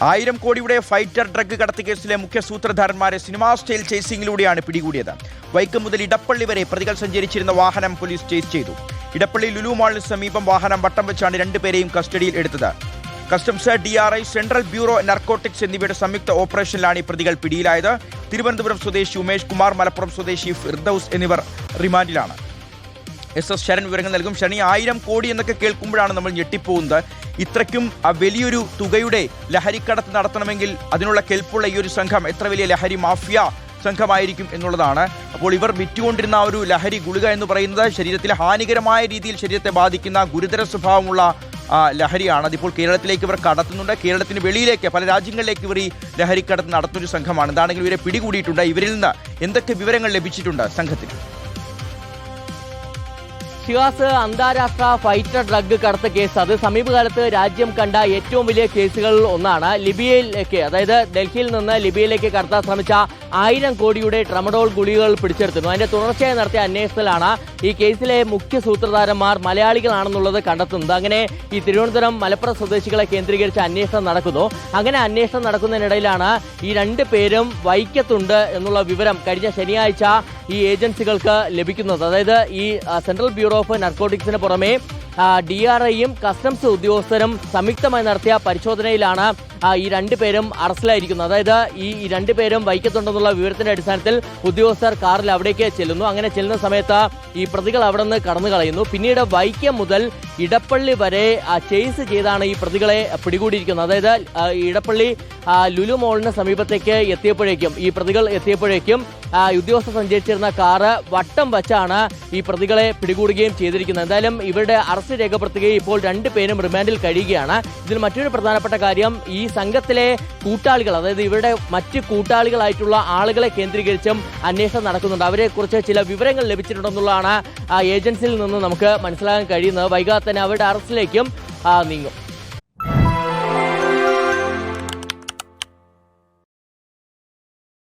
1000 കോടിയുടെ fighter drug കടത്ത് കേസിലെ മുഖ്യ സൂത്രധാരന്മാരെ സിനിമാ സ്റ്റൈൽ ചേസിംഗിലൂടെയാണ് പിടികൂടിയത്. വൈക്കം മുതൽ ഇടപ്പള്ളി വരെ പ്രതികൾ സഞ്ചരിച്ചിരുന്ന വാഹനം പോലീസ് ചേസ് ചെയ്തു. ഇടപ്പള്ളി ലുലു മാളിന് സമീപം വാഹനം വട്ടം വെച്ചാണ് രണ്ടുപേരെയും കസ്റ്റഡിയിൽ എടുത്തത്. Customs, DRI, central bureau narcotics എന്നിവയുടെ സംയുക്ത ഓപ്പറേഷനിലാണ് ഈ പ്രതികൾ പിടിയിലായത്. തിരുവനന്തപുരം സ്വദേശി ഉമേഷ് കുമാർ, മലപ്പുറം സ്വദേശി ഫിർദൌസ് എന്നിവർ റിമാൻഡിലാണ്. SS ശരൺ വിവരങ്ങൾ നൽകും. ശനി, 1000 കോടി എന്നൊക്കെ കേൾക്കുമ്പോഴാണ് നമ്മൾ ഞെട്ടിപ്പോകുന്നത്. ഇത്രയ്ക്കും വലിയൊരു തുകയുടെ ലഹരിക്കടത്ത് നടത്തണമെങ്കിൽ അതിനുള്ള കെൽപ്പുള്ള ഈ ഒരു സംഘം എത്ര വലിയ ലഹരി മാഫിയ സംഘമായിരിക്കും എന്നുള്ളതാണ്. അപ്പോൾ ഇവർ വിറ്റുകൊണ്ടിരുന്ന ഒരു ലഹരി ഗുളിക എന്ന് പറയുന്നത് ശരീരത്തിലെ ഹാനികരമായ രീതിയിൽ ശരീരത്തെ ബാധിക്കുന്ന ഗുരുതര സ്വഭാവമുള്ള ലഹരിയാണ്. അതിപ്പോൾ കേരളത്തിലേക്ക് ഇവർ കടത്തുന്നുണ്ട്. കേരളത്തിന് വെളിയിലേക്ക് പല രാജ്യങ്ങളിലേക്ക് ഇവർ ഈ ലഹരിക്കടത്ത് നടത്തുന്നൊരു സംഘമാണ്. എന്താണെങ്കിൽ ഇവരെ പിടികൂടിയിട്ടുണ്ട്. ഇവരിൽ നിന്ന് എന്തൊക്കെ വിവരങ്ങൾ ലഭിച്ചിട്ടുണ്ട് സംഘത്തിന്? ഷിവാസ്, അന്താരാഷ്ട്ര ഫൈറ്റർ ഡ്രഗ് കടത്ത് കേസ് അത് സമീപകാലത്ത് രാജ്യം കണ്ട ഏറ്റവും വലിയ കേസുകളിൽ ഒന്നാണ്. ലിബിയയിലേക്ക്, അതായത് ഡൽഹിയിൽ നിന്ന് ലിബിയയിലേക്ക് കടത്താൻ ശ്രമിച്ച 1000 കോടിയുടെ ട്രമഡോൾ ഗുളികകൾ പിടിച്ചെടുത്തിരുന്നു. അതിന്റെ തുടർച്ചയായി നടത്തിയ അന്വേഷണത്തിലാണ് ഈ കേസിലെ മുഖ്യ സൂത്രധാരന്മാർ മലയാളികളാണെന്നുള്ളത് കണ്ടെത്തുന്നത്. അങ്ങനെ ഈ തിരുവനന്തപുരം, മലപ്പുറം സ്വദേശികളെ കേന്ദ്രീകരിച്ച് അന്വേഷണം നടക്കുന്നു. അങ്ങനെ അന്വേഷണം നടക്കുന്നതിനിടയിലാണ് ഈ 2 പേരും വൈക്കത്തുണ്ട് എന്നുള്ള വിവരം കഴിഞ്ഞ ശനിയാഴ്ച ഈ ഏജൻസികൾക്ക് ലഭിക്കുന്നത്. അതായത് ഈ സെൻട്രൽ ബ്യൂറോ ഓഫ് നാർക്കോട്ടിക്സിന് പുറമെ DRIയും കസ്റ്റംസ് ഉദ്യോഗസ്ഥരും സംയുക്തമായി നടത്തിയ പരിശോധനയിലാണ് ഈ 2 പേരും അറസ്റ്റിലായിരിക്കുന്നത്. അതായത് ഈ 2 പേരും വൈക്കത്തുണ്ടെന്നുള്ള വിവരത്തിന്റെ അടിസ്ഥാനത്തിൽ ഉദ്യോഗസ്ഥർ കാറിൽ അവിടേക്ക് ചെല്ലുന്നു. അങ്ങനെ ചെല്ലുന്ന സമയത്ത് ഈ പ്രതികൾ അവിടെ നിന്ന് കടന്നു കളയുന്നു. പിന്നീട് വൈക്കം മുതൽ ഇടപ്പള്ളി വരെ ചേസ് ചെയ്താണ് ഈ പ്രതികളെ പിടികൂടിയിരിക്കുന്നത്. അതായത് ഇടപ്പള്ളി ലുലു മോളിന് സമീപത്തേക്ക് ഈ പ്രതികൾ എത്തിയപ്പോഴേക്കും ഉദ്യോഗസ്ഥർ സഞ്ചരിച്ചിരുന്ന കാറ് വട്ടം വച്ചാണ് ഈ പ്രതികളെ പിടികൂടുകയും ചെയ്തിരിക്കുന്നത്. എന്തായാലും ഇവരുടെ അറസ്റ്റ് രേഖപ്പെടുത്തുകയും ഇപ്പോൾ 2 പേരും റിമാൻഡിൽ കഴിയുകയാണ്. ഇതിൽ മറ്റൊരു പ്രധാനപ്പെട്ട കാര്യം, ഈ സംഘത്തിലെ കൂട്ടാളികൾ, അതായത് ഇവരുടെ മറ്റ് കൂട്ടാളികളായിട്ടുള്ള ആളുകളെ കേന്ദ്രീകരിച്ചും അന്വേഷണം നടക്കുന്നുണ്ട്. അവരെക്കുറിച്ച് ചില വിവരങ്ങൾ ലഭിച്ചിട്ടുണ്ടെന്നുള്ളതാണ് ഏജൻസിയിൽ നിന്ന് നമുക്ക് മനസ്സിലാക്കാൻ കഴിയുന്നത്. വൈകാതെ തന്നെ അവരുടെ അറസ്റ്റിലേക്കും നീങ്ങും.